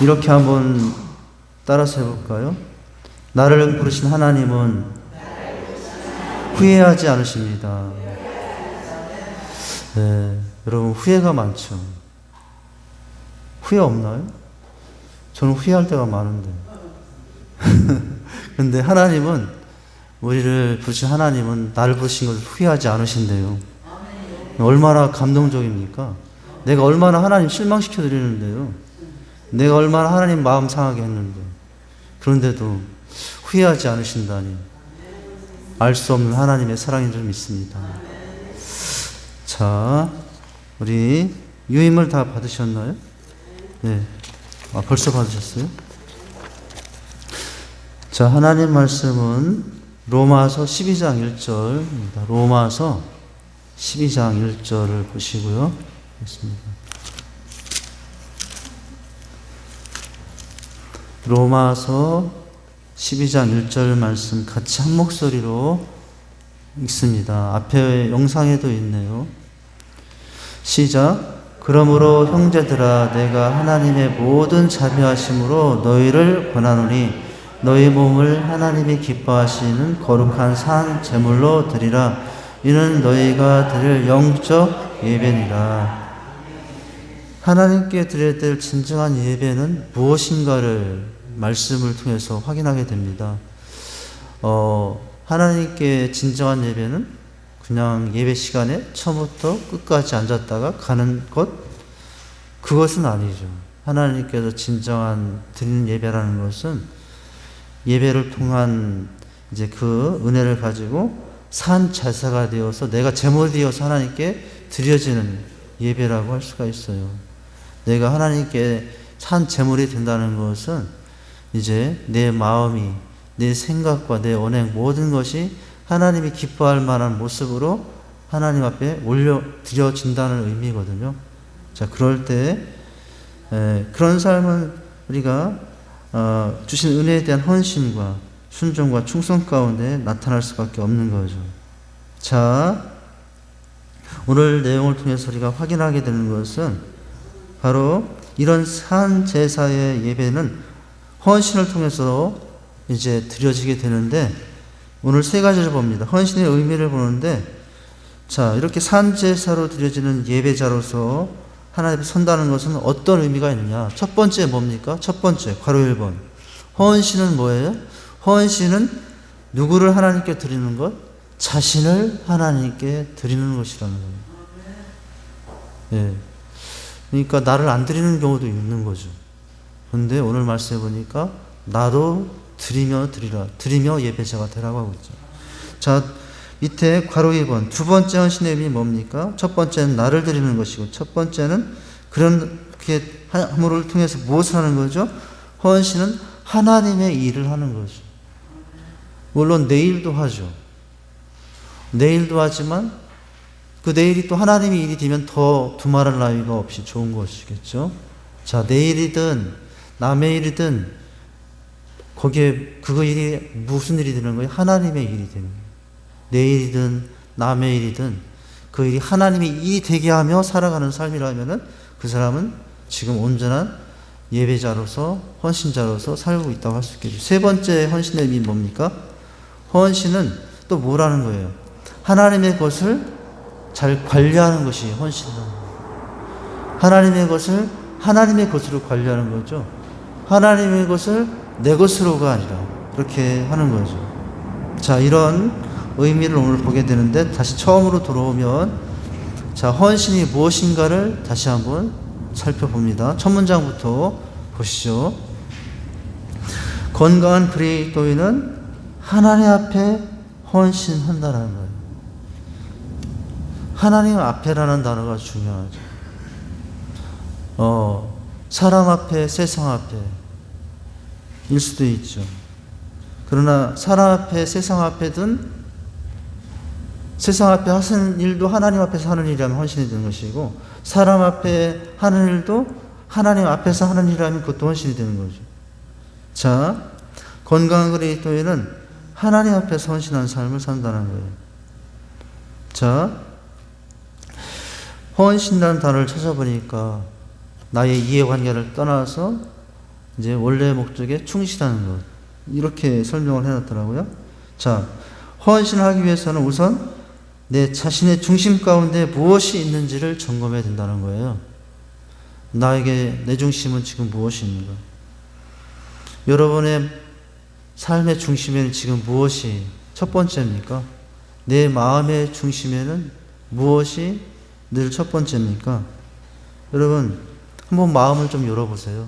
이렇게 한번 따라서 해볼까요? 나를 부르신 하나님은 후회하지 않으십니다. 네, 여러분 후회가 많죠. 후회 없나요? 저는 후회할 때가 많은데. 근데 하나님은, 우리를 부르신 하나님은 나를 부르신 것을 후회하지 않으신대요. 얼마나 감동적입니까? 내가 얼마나 하나님 실망시켜 드리는데요. 내가 얼마나 하나님 마음 상하게 했는데, 그런데도 후회하지 않으신다니, 알 수 없는 하나님의 사랑인 줄 믿습니다. 자, 우리 유임을 다 받으셨나요? 네. 벌써 받으셨어요? 자, 하나님 말씀은 로마서 12장 1절입니다. 로마서 12장 1절을 보시고요. 있습니다. 로마서 12장 1절 말씀 같이 한 목소리로 읽습니다. 앞에 영상에도 있네요. 시작. 그러므로 형제들아, 내가 하나님의 모든 자비하심으로 너희를 권하노니 너희 몸을 하나님이 기뻐하시는 거룩한 산 제물로 드리라. 이는 너희가 드릴 영적 예배니라. 하나님께 드려야 될 진정한 예배는 무엇인가를 말씀을 통해서 확인하게 됩니다. 하나님께 진정한 예배는 그냥 예배 시간에 처음부터 끝까지 앉았다가 가는 것, 그것은 아니죠. 하나님께서 진정한 드리는 예배라는 것은 예배를 통한 이제 그 은혜를 가지고 산 제사가 되어서 내가 제물이 되어서 하나님께 드려지는 예배라고 할 수가 있어요. 내가 하나님께 산 제물이 된다는 것은 이제 내 마음이, 내 생각과 내 언행 모든 것이 하나님이 기뻐할 만한 모습으로 하나님 앞에 올려드려진다는 의미거든요. 자, 그럴 때 그런 삶은 우리가 주신 은혜에 대한 헌신과 순종과 충성 가운데 나타날 수밖에 없는 거죠. 자, 오늘 내용을 통해서 우리가 확인하게 되는 것은 바로 이런 산 제사의 예배는 헌신을 통해서 이제 드려지게 되는데, 오늘 세 가지를 봅니다. 헌신의 의미를 보는데, 자, 이렇게 산 제사로 드려지는 예배자로서 하나님 앞에 선다는 것은 어떤 의미가 있느냐? 첫 번째 뭡니까? 첫 번째, 괄호 1번. 헌신은 뭐예요? 헌신은 누구를 하나님께 드리는 것? 자신을 하나님께 드리는 것이라는 거예요. 예. 그러니까 나를 안 드리는 경우도 있는 거죠. 그런데 오늘 말씀해 보니까 나도 드리며 드리라. 드리며 예배자가 되라고 하고 있죠. 자, 밑에 괄호 2번. 두 번째 헌신의 의미 뭡니까? 첫 번째는 나를 드리는 것이고, 첫 번째는 그렇게 함을 통해서 무엇을 하는 거죠? 헌신은 하나님의 일을 하는 거죠. 물론 내 일도 하죠. 내 일도 하지만 그 내 일이 또 하나님의 일이 되면 더 두말할 나위가 없이 좋은 것이겠죠. 자, 내 일이든 남의 일이든 거기에 그 일이 무슨 일이 되는 거예요? 하나님의 일이 되는 거예요. 내 일이든 남의 일이든 그 일이 하나님의 일이 되게 하며 살아가는 삶이라면은 그 사람은 지금 온전한 예배자로서 헌신자로서 살고 있다고 할 수 있겠죠. 세 번째 헌신의 의미 뭡니까? 헌신은 또 뭐라는 거예요? 하나님의 것을 잘 관리하는 것이 헌신이라는 거예요. 하나님의 것을 하나님의 것으로 관리하는 거죠. 하나님의 것을 내 것으로가 아니라 그렇게 하는 거죠. 자, 이런 의미를 오늘 보게 되는데, 다시 처음으로 돌아오면, 자, 헌신이 무엇인가를 다시 한번 살펴봅니다. 첫 문장부터 보시죠. 건강한 그리스도인은 하나님 앞에 헌신한다는 거예요. 하나님 앞에라는 단어가 중요하죠. 사람 앞에, 세상 앞에 일 수도 있죠. 그러나 사람 앞에, 세상 앞에든 세상 앞에 하는 일도 하나님 앞에서 하는 일이라면 헌신이 되는 것이고, 사람 앞에 하는 일도 하나님 앞에서 하는 일이라면 그것도 헌신이 되는 거죠. 자, 건강한 그리스도인은 하나님 앞에서 헌신하는 삶을 산다는 거예요. 자, 헌신이라는 단어를 찾아보니까 나의 이해관계를 떠나서 이제 원래 목적에 충실하는 것. 이렇게 설명을 해놨더라고요. 자, 헌신을 하기 위해서는 우선 내 자신의 중심 가운데 무엇이 있는지를 점검해야 된다는 거예요. 나에게 내 중심은 지금 무엇이 있는가? 여러분의 삶의 중심에는 지금 무엇이 첫 번째입니까? 내 마음의 중심에는 무엇이 늘 첫 번째입니까? 여러분, 한번 마음을 좀 열어보세요.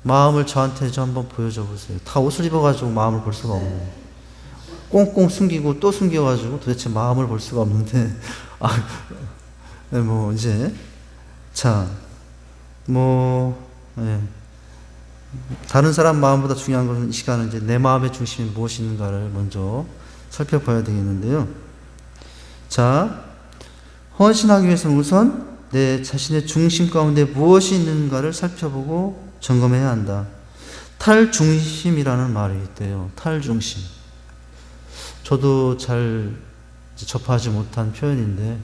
마음을 저한테 좀 한번 보여줘 보세요. 다 옷을 입어가지고 마음을 볼 수가 없네요. 꽁꽁 숨기고 또 숨겨가지고 도대체 마음을 볼 수가 없는데, 이제, 자, 다른 사람 마음보다 중요한 것은 이 시간은 이제 내 마음의 중심이 무엇이 있는가를 먼저 살펴봐야 되겠는데요. 자, 헌신하기 위해서는 우선 내 자신의 중심 가운데 무엇이 있는가를 살펴보고 점검해야 한다. 탈중심이라는 말이 있대요. 탈중심. 저도 잘 접하지 못한 표현인데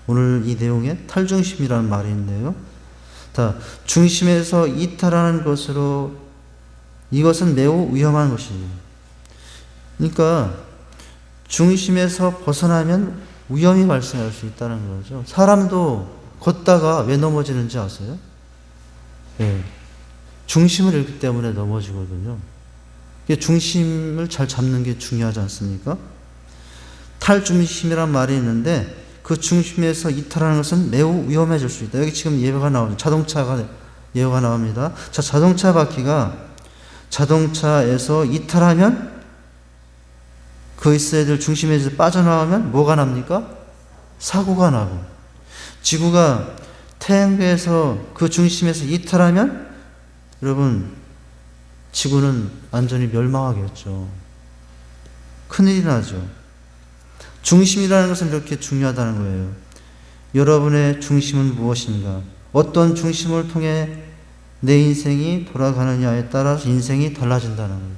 오늘 이 내용에 탈중심이라는 말이 있네요. 중심에서 이탈하는 것으로 이것은 매우 위험한 것이에요. 그러니까 중심에서 벗어나면 위험이 발생할 수 있다는 거죠. 사람도 걷다가 왜 넘어지는지 아세요? 네. 중심을 잃기 때문에 넘어지거든요. 중심을 잘 잡는 게 중요하지 않습니까? 탈중심이란 말이 있는데 그 중심에서 이탈하는 것은 매우 위험해질 수 있다. 여기 지금 예가 나오죠. 자동차가 예가 나옵니다. 자, 자동차 바퀴가 자동차에서 이탈하면 그 있어야 될 중심에서 빠져나오면 뭐가 납니까? 사고가 나고. 지구가 태양계에서 그 중심에서 이탈하면 여러분 지구는 완전히 멸망하겠죠. 큰일이 나죠. 중심이라는 것은 이렇게 중요하다는 거예요. 여러분의 중심은 무엇인가? 어떤 중심을 통해 내 인생이 돌아가느냐에 따라서 인생이 달라진다는 거예요.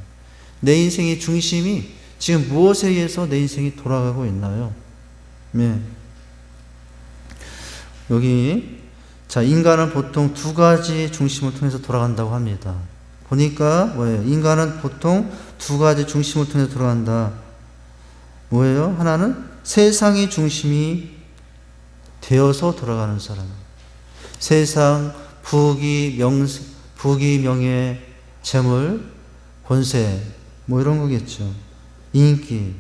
내 인생의 중심이 지금 무엇에 의해서 내 인생이 돌아가고 있나요? 네. 여기 자, 인간은 보통 두 가지 중심을 통해서 돌아간다고 합니다. 보니까 뭐예요? 인간은 보통 두 가지 중심을 통해서 돌아간다. 뭐예요? 하나는 세상의 중심이 되어서 돌아가는 사람. 세상, 부귀, 명예, 재물, 권세, 이런 거겠죠. 인기.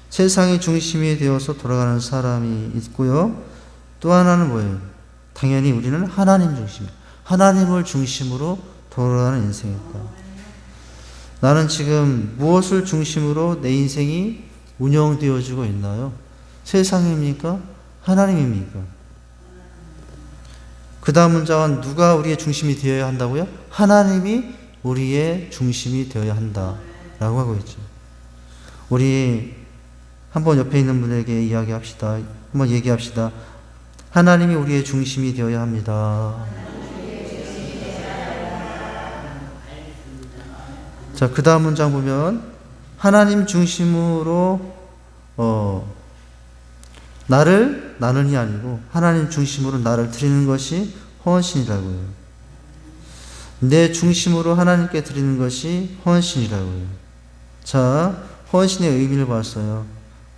세상의 중심이 되어서 돌아가는 사람이 있고요. 또 하나는 뭐예요? 당연히 우리는 하나님 중심. 하나님을 중심으로 돌아가는 인생이다. 나는 지금 무엇을 중심으로 내 인생이 운영되어지고 있나요? 세상입니까? 하나님입니까? 그 다음 문장은 누가 우리의 중심이 되어야 한다고요? 하나님이 우리의 중심이 되어야 한다 라고 하고 있죠. 우리 한번 옆에 있는 분에게 이야기합시다. 한번 얘기합시다. 하나님이 우리의 중심이 되어야 합니다. 자, 그 다음 문장 보면 하나님 중심으로 나는이 아니고 하나님 중심으로 나를 드리는 것이 헌신이라고요. 내 중심으로 하나님께 드리는 것이 헌신이라고요. 자, 헌신의 의미를 봤어요.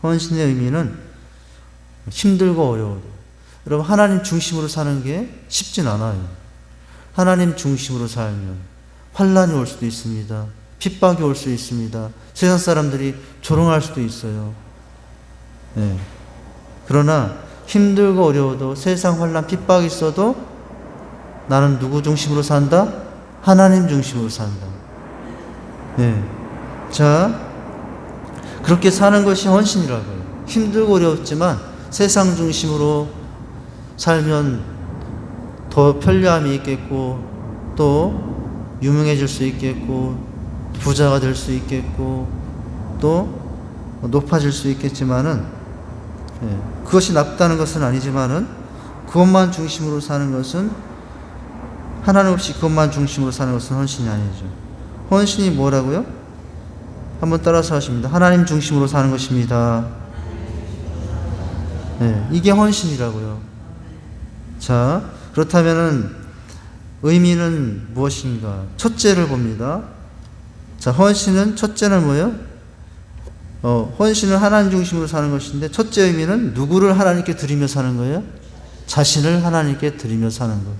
헌신의 의미는 힘들고 어려워도 여러분 하나님 중심으로 사는 게 쉽진 않아요. 하나님 중심으로 살면 환난이 올 수도 있습니다. 핍박이 올 수 있습니다. 세상 사람들이 조롱할 수도 있어요. 네. 그러나 힘들고 어려워도 세상 환난 핍박이 있어도 나는 누구 중심으로 산다? 하나님 중심으로 산다. 네. 자, 그렇게 사는 것이 헌신이라고요. 힘들고 어렵지만 세상 중심으로 살면 더 편리함이 있겠고 또 유명해질 수 있겠고 부자가 될 수 있겠고 또 높아질 수 있겠지만은 그것이 나쁘다는 것은 아니지만은 그것만 중심으로 사는 것은 하나님 없이 그것만 중심으로 사는 것은 헌신이 아니죠. 헌신이 뭐라고요? 한번 따라서 하십니다. 하나님 중심으로 사는 것입니다. 네, 이게 헌신이라고요. 자, 그렇다면은 의미는 무엇인가? 첫째를 봅니다. 자, 헌신은 첫째는 뭐예요? 헌신은 하나님 중심으로 사는 것인데 첫째 의미는 누구를 하나님께 드리며 사는 거예요? 자신을 하나님께 드리며 사는 것.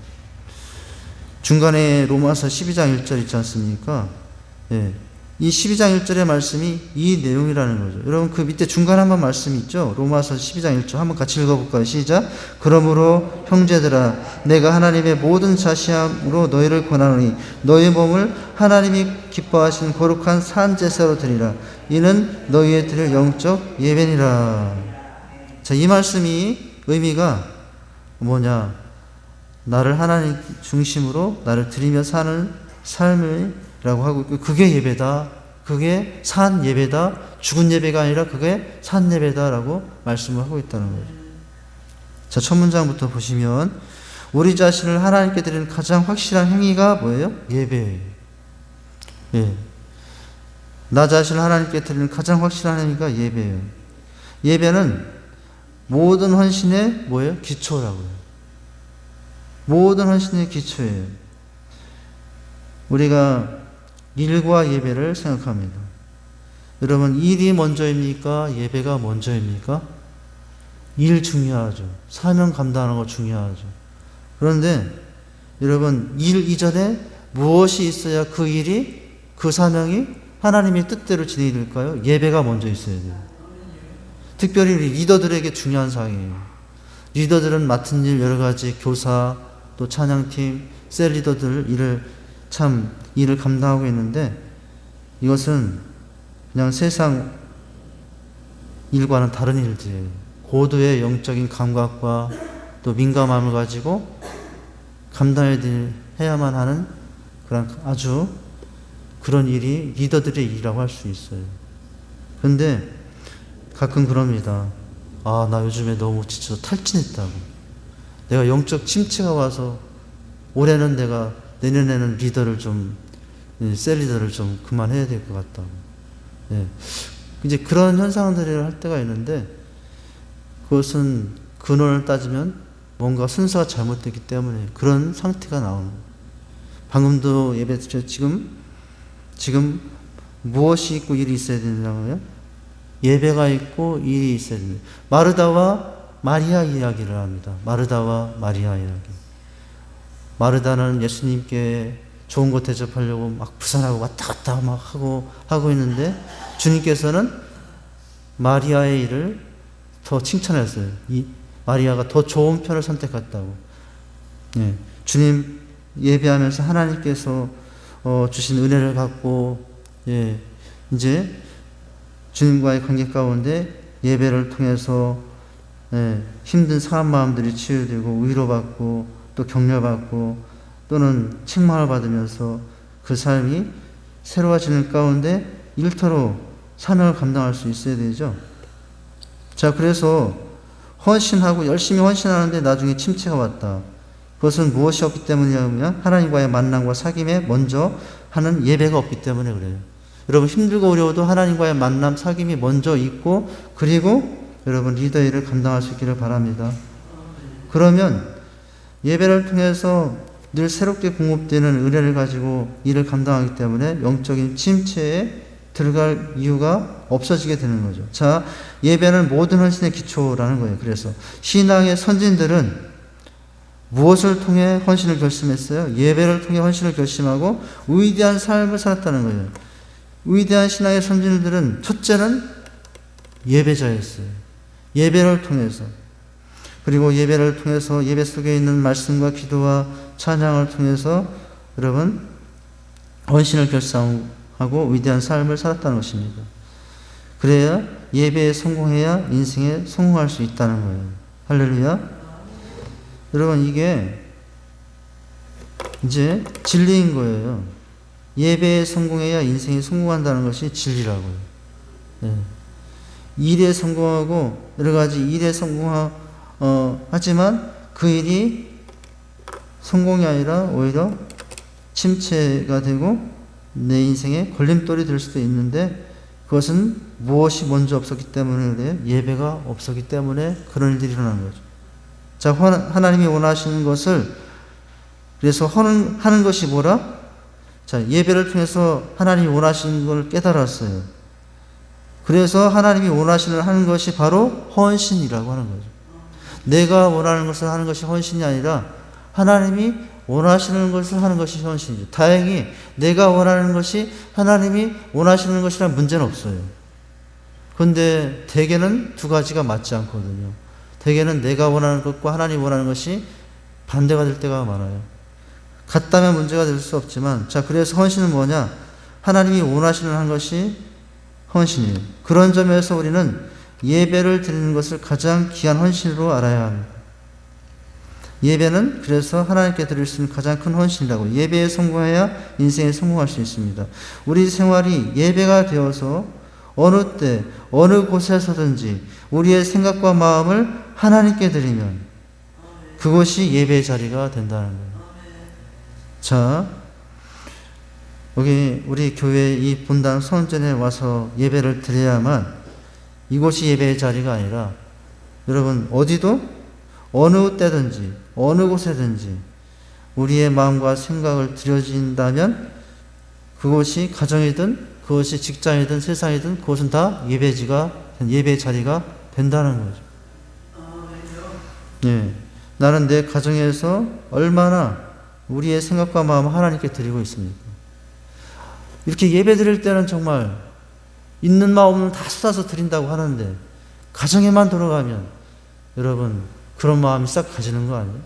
중간에 로마서 12장 1절 있지 않습니까? 예. 이 12장 1절의 말씀이 이 내용이라는 거죠. 여러분 그 밑에 중간 한번 말씀이 있죠. 로마서 12장 1절 한번 같이 읽어볼까요? 시작. 그러므로 형제들아 내가 하나님의 모든 자시함으로 너희를 권하노니 너희 몸을 하나님이 기뻐하시는 거룩한 산 제사로 드리라. 이는 너희의 드릴 영적 예배니라. 자, 이 말씀이 의미가 뭐냐? 나를 하나님 중심으로 나를 드리며 사는 삶이라고 하고 있고, 그게 예배다. 그게 산 예배다. 죽은 예배가 아니라 그게 산 예배다라고 말씀을 하고 있다는 거죠. 자, 첫 문장부터 보시면 우리 자신을 하나님께 드리는 가장 확실한 행위가 뭐예요? 예배예요. 예. 나 자신을 하나님께 드리는 가장 확실한 행위가 예배예요. 예배는 모든 헌신의 뭐예요? 기초라고요. 모든 헌신의 기초예요. 우리가 일과 예배를 생각합니다. 여러분, 일이 먼저입니까? 예배가 먼저입니까? 일 중요하죠. 사명 감당하는 거 중요하죠. 그런데 여러분, 일 이전에 무엇이 있어야 그 일이, 그 사명이 하나님의 뜻대로 진행이 될까요? 예배가 먼저 있어야 돼요. 특별히 우리 리더들에게 중요한 사항이에요. 리더들은 맡은 일 여러 가지, 교사, 또 찬양팀, 셀 리더들 일을 감당하고 있는데, 이것은 그냥 세상 일과는 다른 일들이에요. 고도의 영적인 감각과 또 민감함을 가지고 감당해야만 하는 그런 아주 그런 일이 리더들의 일이라고 할 수 있어요. 그런데 가끔 그럽니다. 아, 나 요즘에 너무 지쳐서 탈진했다고. 내가 영적 침체가 와서 올해는 내가 내년에는 셀 리더를 좀 그만해야 될 것 같다고. 예. 이제 그런 현상들을 할 때가 있는데, 그것은 근원을 따지면 뭔가 순서가 잘못됐기 때문에 그런 상태가 나오는 거예요. 방금도 예배드렸죠. 지금 무엇이 있고 일이 있어야 되냐고요? 예배가 있고 일이 있어야 됩니다. 마르다와 마리아 이야기를 합니다. 마르다와 마리아 이야기. 마르다는 예수님께 좋은 것 대접하려고 막 부산하고 왔다 갔다 막 하고 있는데, 주님께서는 마리아의 일을 더 칭찬했어요. 이 마리아가 더 좋은 편을 선택했다고. 예. 주님 예배하면서 하나님께서 주신 은혜를 갖고, 예, 이제 주님과의 관계 가운데 예배를 통해서, 예, 힘든 상한 마음들이 치유되고 위로받고 또 격려받고 또는 책망을 받으면서 그 삶이 새로워지는 가운데 일터로 사명을 감당할 수 있어야 되죠. 자, 그래서 헌신하고 열심히 헌신하는데 나중에 침체가 왔다. 그것은 무엇이 없기 때문이냐면 하나님과의 만남과 사귐에 먼저 하는 예배가 없기 때문에 그래요. 여러분, 힘들고 어려워도 하나님과의 만남, 사귐이 먼저 있고, 그리고 여러분 리더 일을 감당할 수 있기를 바랍니다. 그러면 예배를 통해서 늘 새롭게 공급되는 은혜를 가지고 일을 감당하기 때문에 영적인 침체에 들어갈 이유가 없어지게 되는 거죠. 자, 예배는 모든 헌신의 기초라는 거예요. 그래서 신앙의 선진들은 무엇을 통해 헌신을 결심했어요? 예배를 통해 헌신을 결심하고 위대한 삶을 살았다는 거예요. 위대한 신앙의 선진들은 첫째는 예배자였어요. 예배를 통해서. 그리고 예배를 통해서 예배 속에 있는 말씀과 기도와 찬양을 통해서 여러분 헌신을 결심하고 위대한 삶을 살았다는 것입니다. 그래야 예배에 성공해야 인생에 성공할 수 있다는 거예요. 할렐루야. 여러분, 이게 이제 진리인 거예요. 예배에 성공해야 인생이 성공한다는 것이 진리라고요. 네. 일에 성공하고 여러 가지 일에 하지만 그 일이 성공이 아니라 오히려 침체가 되고 내 인생에 걸림돌이 될 수도 있는데, 그것은 무엇이 먼저 없었기 때문에 그래요? 예배가 없었기 때문에 그런 일들이 일어나는 거죠. 자, 하나님이 원하시는 것을 그래서 하는 것이 뭐라? 자, 예배를 통해서 하나님이 원하시는 걸 깨달았어요. 그래서 하나님이 원하시는 하는 것이 바로 헌신이라고 하는 거죠. 내가 원하는 것을 하는 것이 헌신이 아니라 하나님이 원하시는 것을 하는 것이 헌신이죠. 다행히 내가 원하는 것이 하나님이 원하시는 것이라는 문제는 없어요. 그런데 대개는 두 가지가 맞지 않거든요. 대개는 내가 원하는 것과 하나님이 원하는 것이 반대가 될 때가 많아요. 같다면 문제가 될 수 없지만, 자, 그래서 헌신은 뭐냐? 하나님이 원하시는 한 것이 헌신이에요. 그런 점에서 우리는 예배를 드리는 것을 가장 귀한 헌신으로 알아야 합니다. 예배는 그래서 하나님께 드릴 수 있는 가장 큰 헌신이라고. 예배에 성공해야 인생에 성공할 수 있습니다. 우리 생활이 예배가 되어서 어느 때, 어느 곳에서든지 우리의 생각과 마음을 하나님께 드리면 그것이 예배의 자리가 된다는 거예요. 자, 여기 우리 교회 이 본당 선전에 와서 예배를 드려야만 이곳이 예배의 자리가 아니라 여러분 어디도 어느 때든지 어느 곳에든지 우리의 마음과 생각을 드려진다면 그것이 가정이든 그것이 직장이든 세상이든 그것은 다 예배의 자리가 된다는 거죠. 예, 나는 내 가정에서 얼마나 우리의 생각과 마음을 하나님께 드리고 있습니까? 이렇게 예배 드릴 때는 정말 있는 마음 없는 다 쏟아서 드린다고 하는데 가정에만 들어가면 여러분 그런 마음이 싹 가지는 거 아니에요?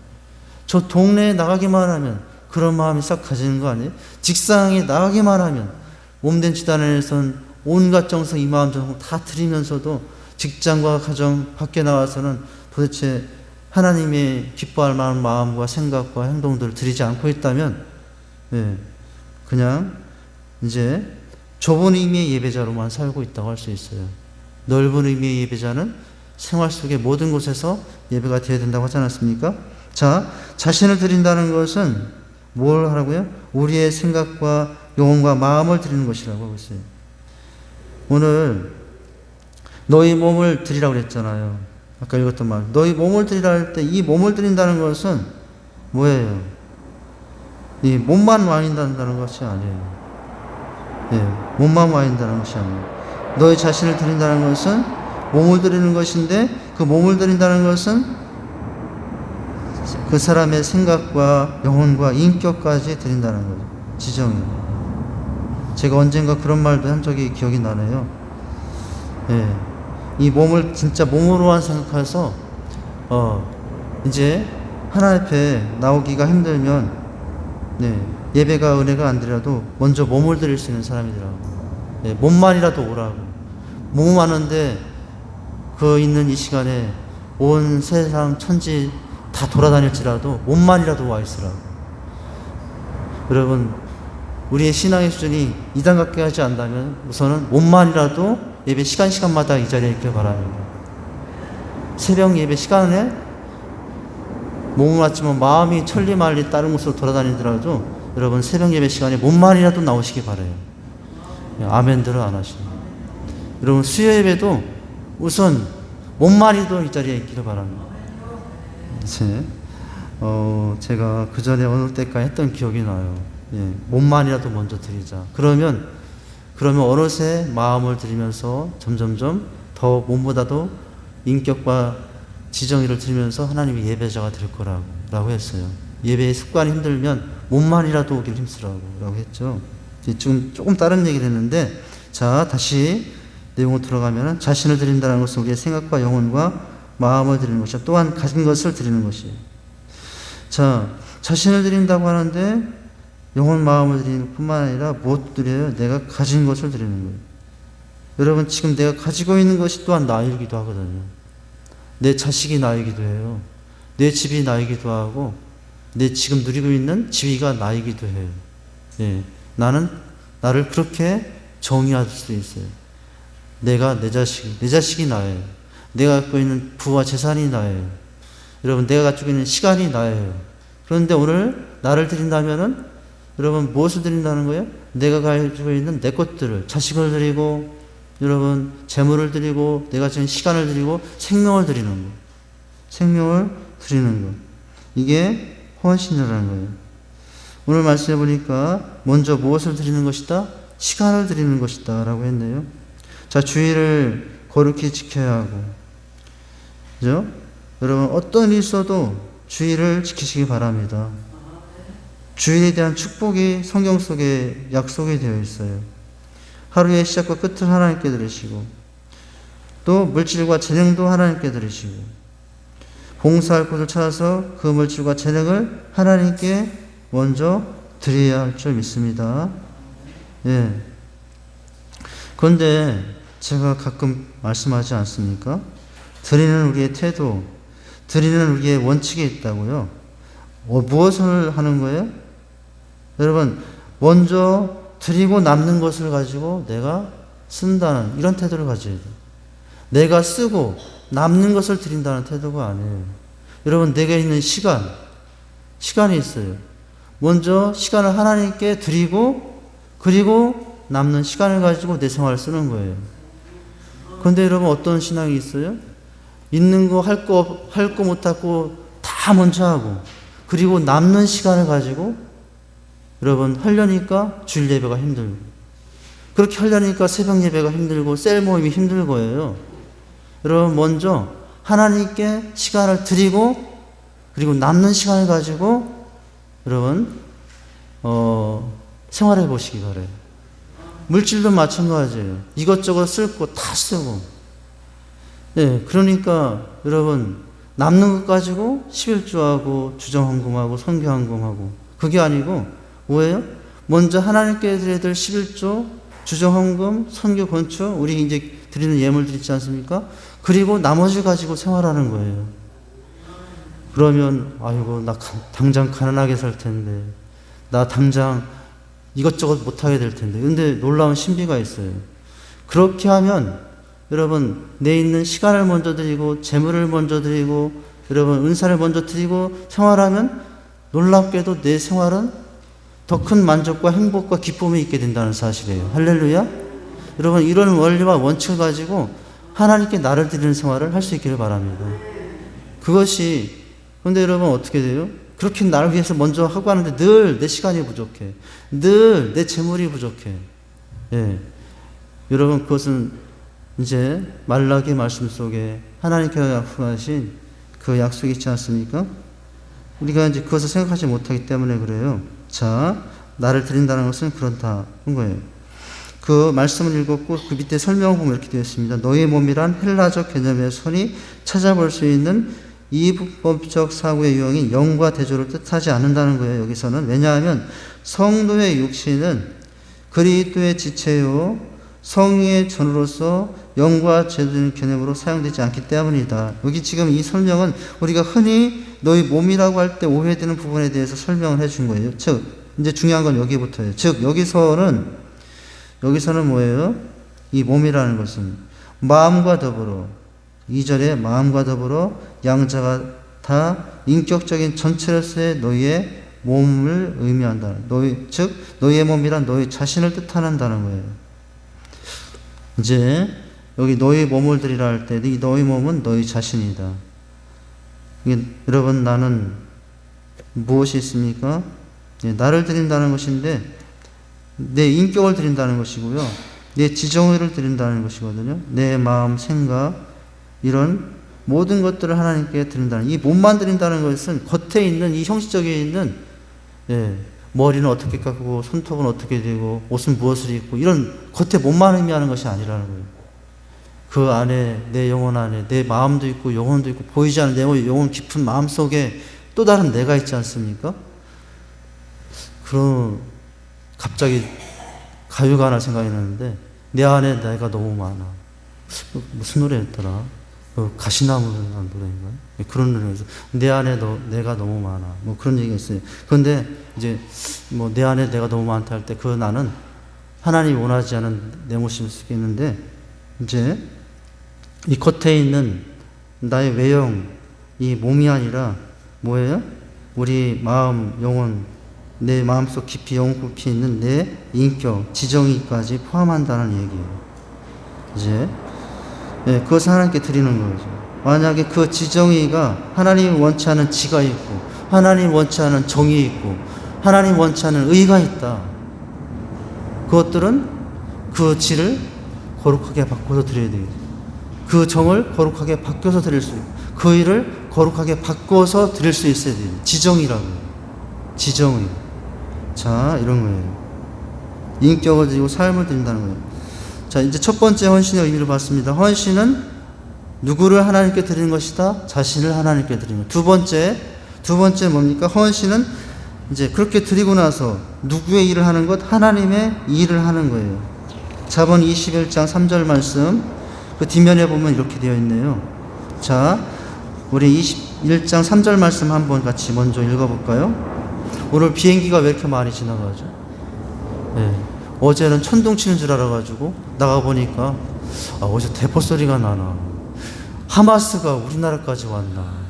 저 동네에 나가기만 하면 그런 마음이 싹 가지는 거 아니에요? 직장에 나가기만 하면 몸된 지단에서는 온갖 정성 이 마음 정성 다 드리면서도 직장과 가정 밖에 나와서는 도대체 하나님의 기뻐할 만한 마음과 생각과 행동들을 드리지 않고 있다면 그냥 이제 좁은 의미의 예배자로만 살고 있다고 할 수 있어요. 넓은 의미의 예배자는 생활 속의 모든 곳에서 예배가 되어야 된다고 하지 않았습니까? 자, 자신을 드린다는 것은 뭘 하라고요? 우리의 생각과 영혼과 마음을 드리는 것이라고 하고 있어요. 오늘 너희 몸을 드리라고 그랬잖아요. 아까 읽었던 말. 너희 몸을 드리라 할 때 이 몸을 드린다는 것은 뭐예요? 이 몸만 와인다는 것이 아니에요. 몸만 와인다는 것이 아니에요. 너희 자신을 드린다는 것은 몸을 드리는 것인데 그 몸을 드린다는 것은 그 사람의 생각과 영혼과 인격까지 드린다는 거죠. 지정이에요. 제가 언젠가 그런 말도 한 적이 기억이 나네요. 이 몸을 진짜 몸으로만 생각해서 이제 하나님 앞에 나오기가 힘들면 예배가 은혜가 안 되더라도 먼저 몸을 드릴 수 있는 사람이더라고요. 몸만이라도 오라고. 몸 하는데 그 있는 이 시간에 온 세상 천지 다 돌아다닐지라도 몸만이라도 와 있으라고. 여러분 우리의 신앙의 수준이 이단 같게 하지 않다면 우선은 몸만이라도 예배 시간마다 이 자리에 있길 바랍니다. 새벽 예배 시간에 몸은 왔지만 마음이 천리말리 다른 곳으로 돌아다니더라도 여러분 새벽 예배 시간에 몸만이라도 나오시기 바라요. 아멘들은 안 하시네. 여러분 수요 예배도 우선 몸만이라도 이 자리에 있기를 바랍니다. 제가 그 전에 어느 때까지 했던 기억이 나요. 몸만이라도 먼저 드리자. 그러면 어느새 마음을 드리면서 점점점 더 몸보다도 인격과 지정의를 드리면서 하나님의 예배자가 될 거라고 했어요. 예배의 습관이 힘들면 몸만이라도 오길 힘쓰라고 했죠. 지금 조금 다른 얘기를 했는데, 자, 다시 내용으로 들어가면 자신을 드린다는 것은 우리의 생각과 영혼과 마음을 드리는 것이야. 또한 가진 것을 드리는 것이에요. 자, 자신을 드린다고 하는데 영혼 마음을 드리는 뿐만 아니라 무엇 드려요? 내가 가진 것을 드리는 거예요. 여러분 지금 내가 가지고 있는 것이 또한 나이기도 하거든요. 내 자식이 나이기도 해요. 내 집이 나이기도 하고 내 지금 누리고 있는 지위가 나이기도 해요. 나를 그렇게 정의할 수도 있어요. 내 자식이 나예요. 내가 갖고 있는 부와 재산이 나예요. 여러분 내가 가지고 있는 시간이 나예요. 그런데 오늘 나를 드린다면은 여러분 무엇을 드린다는 거예요? 내가 가지고 있는 내 것들을, 자식을 드리고 여러분 재물을 드리고 내가 지금 시간을 드리고 생명을 드리는 거. 생명을 드리는 거. 이게 헌신이라는 거예요. 오늘 말씀해 보니까 먼저 무엇을 드리는 것이다? 시간을 드리는 것이다 라고 했네요. 자, 주의를 거룩히 지켜야 하고, 그죠? 여러분, 어떤 일이 있어도 주의를 지키시기 바랍니다. 주일에 대한 축복이 성경 속에 약속이 되어 있어요. 하루의 시작과 끝을 하나님께 드리시고, 또 물질과 재능도 하나님께 드리시고, 봉사할 곳을 찾아서 그 물질과 재능을 하나님께 먼저 드려야 할 줄 믿습니다. 예. 그런데 제가 가끔 말씀하지 않습니까? 드리는 우리의 태도, 드리는 우리의 원칙이 있다고요. 무엇을 하는 거예요? 여러분, 먼저 드리고 남는 것을 가지고 내가 쓴다는 이런 태도를 가져야 돼요. 내가 쓰고 남는 것을 드린다는 태도가 아니에요. 여러분, 내게 있는 시간이 있어요. 먼저 시간을 하나님께 드리고, 그리고 남는 시간을 가지고 내 생활을 쓰는 거예요. 그런데 여러분, 어떤 신앙이 있어요? 있는 거, 할 거 못하고 다 먼저 하고, 그리고 남는 시간을 가지고 여러분 하려니까 주일 예배가 힘들고, 그렇게 하려니까 새벽 예배가 힘들고, 셀 모임이 힘들 거예요. 여러분, 먼저 하나님께 시간을 드리고, 그리고 남는 시간을 가지고 여러분 생활해 보시기 바래요. 물질도 마찬가지예요. 이것저것 쓸 거 다 쓰고, 네, 그러니까 여러분 남는 것 가지고 11조하고 주정헌금하고 선교헌금하고, 그게 아니고 뭐예요? 먼저 하나님께 드려야 될 11조, 주정헌금, 선교 건축, 우리 이제 드리는 예물들 있지 않습니까? 그리고 나머지 가지고 생활하는 거예요. 그러면 아이고, 나 당장 가난하게 살 텐데, 나 당장 이것저것 못하게 될 텐데. 근데 놀라운 신비가 있어요. 그렇게 하면 여러분, 내 있는 시간을 먼저 드리고, 재물을 먼저 드리고, 여러분 은사를 먼저 드리고 생활하면 놀랍게도 내 생활은 더 큰 만족과 행복과 기쁨이 있게 된다는 사실이에요. 할렐루야. 여러분, 이런 원리와 원칙을 가지고 하나님께 나를 드리는 생활을 할 수 있기를 바랍니다. 그것이, 그런데 여러분 어떻게 돼요? 그렇게 나를 위해서 먼저 하고 하는데 늘 내 시간이 부족해, 늘 내 재물이 부족해. 예. 여러분, 그것은 이제 말라기 말씀 속에 하나님께서 약속하신 그 약속이 있지 않습니까? 우리가 이제 그것을 생각하지 못하기 때문에 그래요. 자, 나를 드린다는 것은 그렇다는 거예요. 그 말씀을 읽었고 그 밑에 설명을 보면 이렇게 되어 있습니다. 너의 몸이란 헬라적 개념의 손이 찾아볼 수 있는 이법적 사고의 유형인 영과 대조를 뜻하지 않는다는 거예요. 여기서는. 왜냐하면 성도의 육신은 그리스도의 지체요 성의의 전으로서 영과 제도적인 개념으로 사용되지 않기 때문이다. 여기 지금 이 설명은 우리가 흔히 너희 몸이라고 할 때 오해되는 부분에 대해서 설명을 해준 거예요. 즉, 이제 중요한 건 여기부터예요. 즉, 여기서는 뭐예요? 이 몸이라는 것은 마음과 더불어, 2절에 마음과 더불어 양자가 다 인격적인 전체로서의 너희의 몸을 의미한다. 즉, 너희의 몸이란 너희 자신을 뜻하는다는 거예요. 이제 여기 너희 몸을 드리라 할 때 이 너희 몸은 너희 자신이다. 여러분, 나는 무엇이 있습니까? 나를 드린다는 것인데 내 인격을 드린다는 것이고요, 내 지정의를 드린다는 것이거든요. 내 마음, 생각, 이런 모든 것들을 하나님께 드린다는, 이 몸만 드린다는 것은 겉에 있는 이 형식적에 있는, 머리는 어떻게 깎고 손톱은 어떻게 되고 옷은 무엇을 입고 이런 겉에 몸만 의미하는 것이 아니라는 거예요. 그 안에, 내 영혼 안에 내 마음도 있고 영혼도 있고, 보이지 않는 내 영혼 깊은 마음 속에 또 다른 내가 있지 않습니까? 그럼 갑자기 가요가 하나 생각이 나는데, 내 안에 내가 너무 많아. 무슨 노래였더라? 가시나무 노래인가요? 그런 노래에서 내 안에 내가 너무 많아. 뭐 그런 얘기가 있어요. 그런데 이제 뭐 내 안에 내가 너무 많다 할 때 그 나는 하나님이 원하지 않은 내 모습일 수 있겠는데, 이제 이 겉에 있는 나의 외형, 이 몸이 아니라 뭐예요? 우리 마음, 영혼, 내 마음속 깊이 영혼 깊이 있는 내 인격, 지정의까지 포함한다는 얘기예요. 이제 그것을 하나님께 드리는 거죠. 만약에 그 지정의가 하나님이 원치 않은 지가 있고, 하나님이 원치 않은 정이 있고, 하나님 원치 않는 의가 있다. 그것들은 그 질을 거룩하게 바꿔서 드려야 되겠죠. 그 정을 거룩하게 바꿔서 드릴 수 있고, 그 일을 거룩하게 바꿔서 드릴 수 있어야 돼요. 지정이라고요. 지정이. 자, 이런 거예요. 인격을 드리고 삶을 드린다는 거예요. 자, 이제 첫 번째 헌신의 의미를 봤습니다. 헌신은 누구를 하나님께 드리는 것이다? 자신을 하나님께 드리는 것. 두 번째 뭡니까? 헌신은 이제 그렇게 드리고 나서 누구의 일을 하는 것? 하나님의 일을 하는 거예요. 잠언 21장 3절 말씀, 그 뒷면에 보면 이렇게 되어 있네요. 자, 우리 21장 3절 말씀 한번 같이 먼저 읽어볼까요? 오늘 비행기가 왜 이렇게 많이 지나가죠? 네. 어제는 천둥 치는 줄 알아가지고 나가보니까 어디서 대포 소리가 나나, 하마스가 우리나라까지 왔나.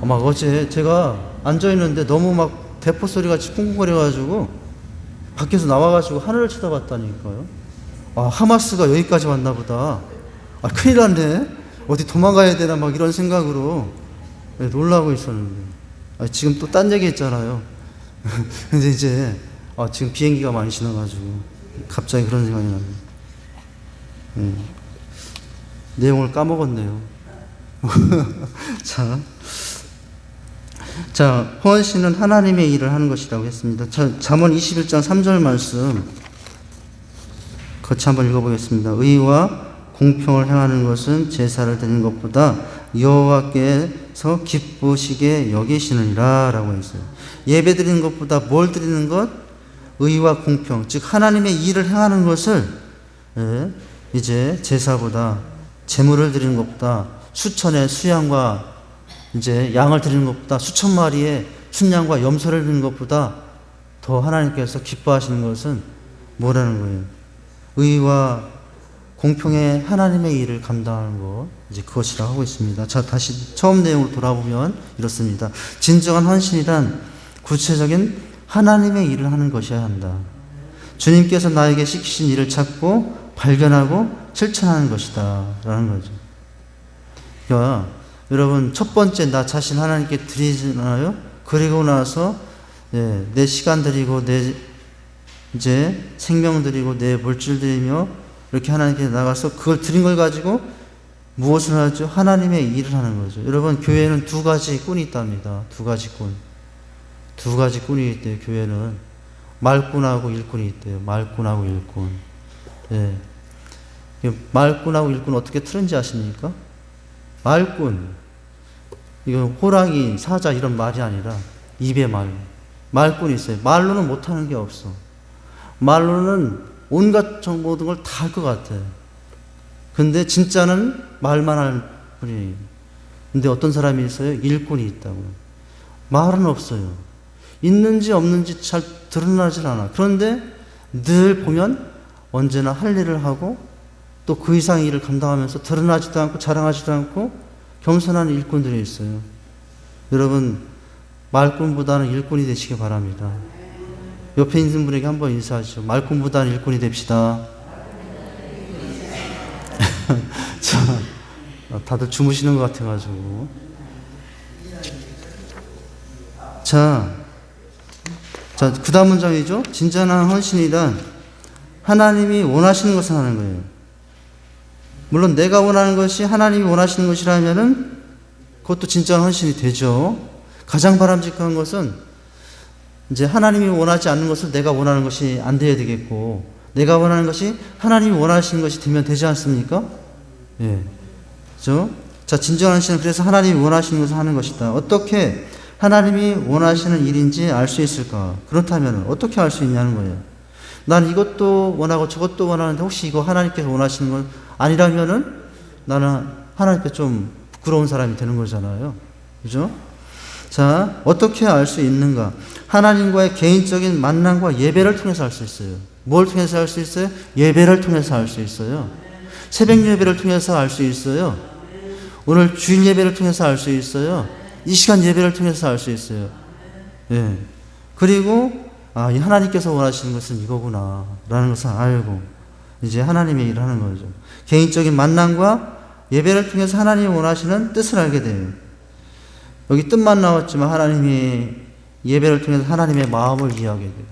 막 어제 제가 앉아있는데 너무 막 대포 소리가 쿵쿵거려가지고 밖에서 나와가지고 하늘을 쳐다봤다니까요. 하마스가 여기까지 왔나 보다. 큰일 났네. 어디 도망가야 되나 막 이런 생각으로 놀라고 있었는데, 지금 또 딴 얘기 했잖아요. 근데 이제 지금 비행기가 많이 지나가지고 갑자기 그런 생각이 나네요. 내용을 까먹었네요. 자, 헌신은 하나님의 일을 하는 것이라고 했습니다. 잠언 21장 3절 말씀 같이 한번 읽어보겠습니다. 의와 공평을 행하는 것은 제사를 드리는 것보다 여호와께서 기쁘시게 여기시느니라 라고 했어요. 예배 드리는 것보다 뭘 드리는 것? 의와 공평, 즉 하나님의 일을 행하는 것을 이제 제사보다, 제물을 드리는 것보다, 수천의 수양과 이제 양을 드리는 것보다, 수천 마리의 순양과 염소를 드리는 것보다 더 하나님께서 기뻐하시는 것은 뭐라는 거예요? 의와 공평의 하나님의 일을 감당하는 것, 이제 그것이라 하고 있습니다. 자, 다시 처음 내용으로 돌아보면 이렇습니다. 진정한 헌신이란 구체적인 하나님의 일을 하는 것이어야 한다. 주님께서 나에게 시키신 일을 찾고 발견하고 실천하는 것이다 라는 거죠. 그러니까 여러분, 첫 번째 나 자신 하나님께 드리잖아요. 그리고 나서 내 시간 드리고 내 이제 생명 드리고 내 물질 드리며 이렇게 하나님께 나가서 그걸 드린 걸 가지고 무엇을 하죠? 하나님의 일을 하는 거죠. 여러분, 교회에는 두 가지 꾼이 있답니다. 두 가지 꾼이 있대요. 교회는 말꾼하고 일꾼이 있대요. 말꾼하고 일꾼. 말꾼하고 일꾼 어떻게 틀은지 아십니까? 말꾼, 이건 호랑이, 사자 이런 말이 아니라 입의 말꾼이 있어요. 말로는 못하는 게 없어. 말로는 온갖 모든 걸 다 할 것 같아. 근데 진짜는 말만 할 뿐이에요. 근데 어떤 사람이 있어요? 일꾼이 있다고요. 말은 없어요. 있는지 없는지 잘 드러나질 않아. 그런데 늘 보면 언제나 할 일을 하고 또 그 이상의 일을 감당하면서 드러나지도 않고 자랑하지도 않고 겸손한 일꾼들이 있어요. 여러분, 말꾼보다는 일꾼이 되시기 바랍니다. 옆에 있는 분에게 한번 인사하시죠. 말꾼보다는 일꾼이 됩시다. 자, 다들 주무시는 것 같아가지고. 자, 그 다음 문장이죠. 진정한 헌신이란 하나님이 원하시는 것을 하는 거예요. 물론 내가 원하는 것이 하나님이 원하시는 것이라면은 그것도 진정한 헌신이 되죠. 가장 바람직한 것은 이제 하나님이 원하지 않는 것을 내가 원하는 것이 안 돼야 되겠고, 내가 원하는 것이 하나님이 원하시는 것이 되면 되지 않습니까? 그죠? 자, 진정한 헌신은 그래서 하나님이 원하시는 것을 하는 것이다. 어떻게 하나님이 원하시는 일인지 알 수 있을까? 그렇다면 어떻게 알 수 있냐는 거예요. 난 이것도 원하고 저것도 원하는데 혹시 이거 하나님께서 원하시는 건 아니라면은 나는 하나님께 좀 부끄러운 사람이 되는 거잖아요. 그죠? 자, 어떻게 알 수 있는가? 하나님과의 개인적인 만남과 예배를 통해서 알 수 있어요. 뭘 통해서 알 수 있어요? 예배를 통해서 알 수 있어요. 새벽 예배를 통해서 알 수 있어요. 오늘 주일 예배를 통해서 알 수 있어요. 이 시간 예배를 통해서 알 수 있어요. 그리고 이 하나님께서 원하시는 것은 이거구나 라는 것을 알고 이제 하나님의 일을 하는 거죠. 개인적인 만남과 예배를 통해서 하나님이 원하시는 뜻을 알게 돼요. 여기 뜻만 나왔지만 하나님이 예배를 통해서 하나님의 마음을 이해하게 되고,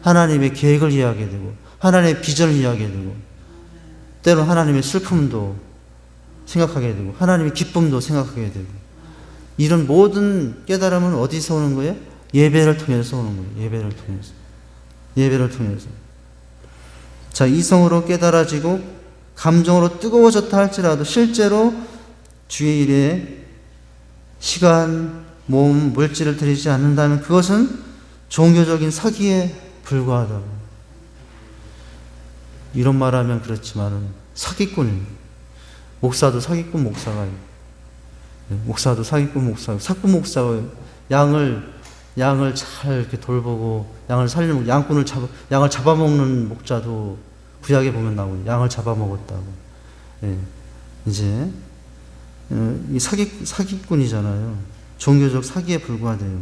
하나님의 계획을 이해하게 되고, 하나님의 비전을 이해하게 되고, 때로는 하나님의 슬픔도 생각하게 되고, 하나님의 기쁨도 생각하게 되고, 이런 모든 깨달음은 어디서 오는 거예요? 예배를 통해서 오는 거예요. 예배를 통해서. 예배를 통해서. 자, 이성으로 깨달아지고 감정으로 뜨거워졌다 할지라도 실제로 주의 일에 시간, 몸, 물질을 들이지 않는다면 그것은 종교적인 사기에 불과하다. 이런 말하면 그렇지만은 사기꾼입니다. 목사도 사기꾼 목사가 있고, 목사도 사기꾼 목사가, 사꾼 목사가 양을 잘 이렇게 돌보고 양을 살리는 양을 잡아먹는 목자도 구약에 보면 나오고 양을 잡아먹었다고. 예, 이제 이 사기꾼이잖아요. 종교적 사기에 불과해요.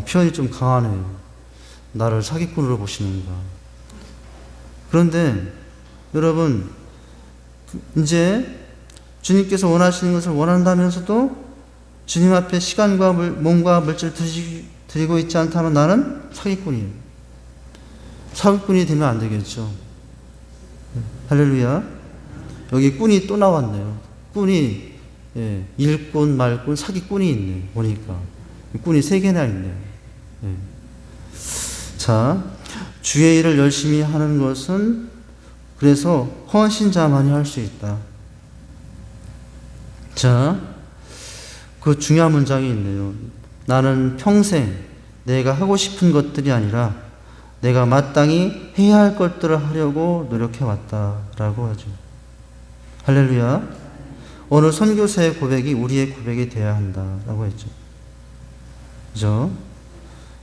표현이 좀 강하네요. 나를 사기꾼으로 보시는가. 그런데 여러분, 이제 주님께서 원하시는 것을 원한다면서도 주님 앞에 시간과 몸과 물질을 드리고 있지 않다면 나는 사기꾼이에요. 사기꾼이 되면 안 되겠죠. 할렐루야. 여기 꾼이 또 나왔네요. 꾼이, 일꾼, 말꾼, 사기꾼이 있네. 보니까. 꾼이 3개나 있네요. 자, 주의 일을 열심히 하는 것은 그래서 헌신자만이 할 수 있다. 자, 그 중요한 문장이 있네요. 나는 평생 내가 하고 싶은 것들이 아니라 내가 마땅히 해야 할 것들을 하려고 노력해왔다라고 하죠. 할렐루야. 오늘 선교사의 고백이 우리의 고백이 되어야 한다라고 했죠. 그죠?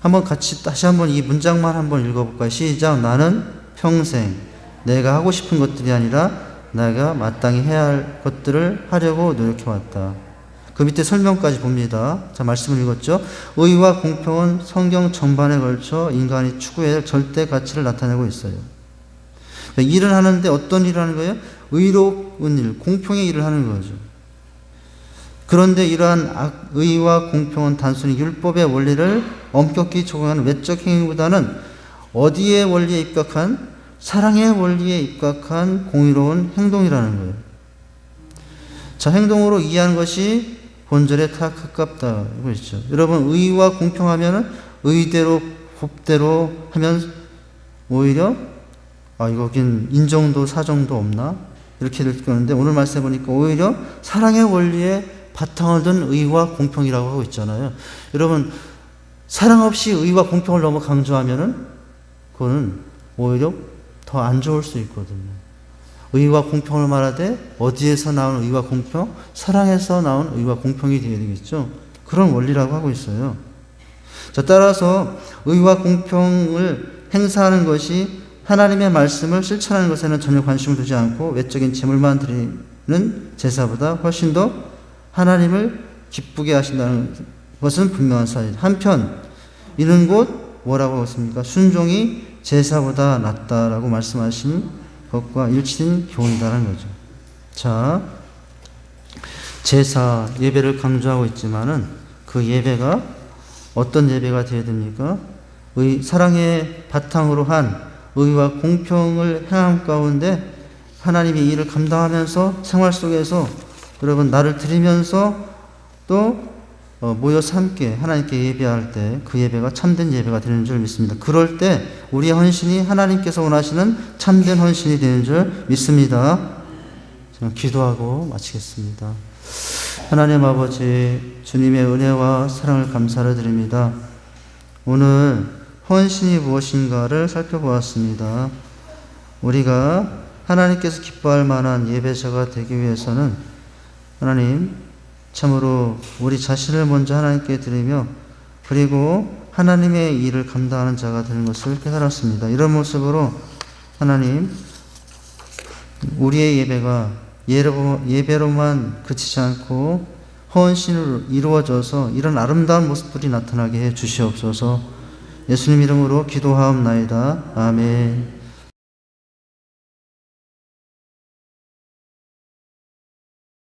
한번 다시 한번 이 문장만 한번 읽어볼까요? 시작. 나는 평생 내가 하고 싶은 것들이 아니라 내가 마땅히 해야 할 것들을 하려고 노력해왔다. 그 밑에 설명까지 봅니다. 자, 말씀을 읽었죠. 의와 공평은 성경 전반에 걸쳐 인간이 추구해야 할 절대 가치를 나타내고 있어요. 일을 하는데 어떤 일을 하는 거예요? 의로운 일, 공평의 일을 하는 거죠. 그런데 이러한 의와 공평은 단순히 율법의 원리를 엄격히 적용하는 외적 행위보다는 어디의 원리에 입각한? 사랑의 원리에 입각한 공의로운 행동이라는 거예요. 자, 행동으로 이해하는 것이 본절에 다 가깝다고 했죠. 여러분, 의와 공평하면은 의대로, 법대로 하면 오히려 여긴 인정도 사정도 없나? 이렇게 느끼는데 오늘 말씀해 보니까 오히려 사랑의 원리에 바탕을 둔 의와 공평이라고 하고 있잖아요. 여러분, 사랑 없이 의와 공평을 너무 강조하면은 그거는 오히려 더 안 좋을 수 있거든요. 의와 공평을 말하되 어디에서 나온 의와 공평? 사랑에서 나온 의와 공평이 되어야 되겠죠. 그런 원리라고 하고 있어요. 자, 따라서 의와 공평을 행사하는 것이 하나님의 말씀을 실천하는 것에는 전혀 관심을 두지 않고 외적인 제물만 드리는 제사보다 훨씬 더 하나님을 기쁘게 하신다는 것은 분명한 사실. 한편 이는 곧 뭐라고 했습니까? 순종이 제사보다 낫다라고 말씀하신 것과 일치된 교훈이라는 거죠. 자, 제사, 예배를 강조하고 있지만은 그 예배가 어떤 예배가 되어야 됩니까? 사랑의 바탕으로 한 의와 공평을 행함 가운데 하나님의 일을 감당하면서 생활 속에서 여러분 나를 드리면서 또 모여서 함께 하나님께 예배할 때 그 예배가 참된 예배가 되는 줄 믿습니다. 그럴 때 우리의 헌신이 하나님께서 원하시는 참된 헌신이 되는 줄 믿습니다. 기도하고 마치겠습니다. 하나님 아버지, 주님의 은혜와 사랑을 감사를 드립니다. 오늘 헌신이 무엇인가를 살펴보았습니다. 우리가 하나님께서 기뻐할 만한 예배자가 되기 위해서는 하나님, 참으로 우리 자신을 먼저 하나님께 드리며 그리고 하나님의 일을 감당하는 자가 되는 것을 깨달았습니다. 이런 모습으로 하나님, 우리의 예배가 예배로만 그치지 않고 헌신으로 이루어져서 이런 아름다운 모습들이 나타나게 해 주시옵소서. 예수님 이름으로 기도하옵나이다. 아멘.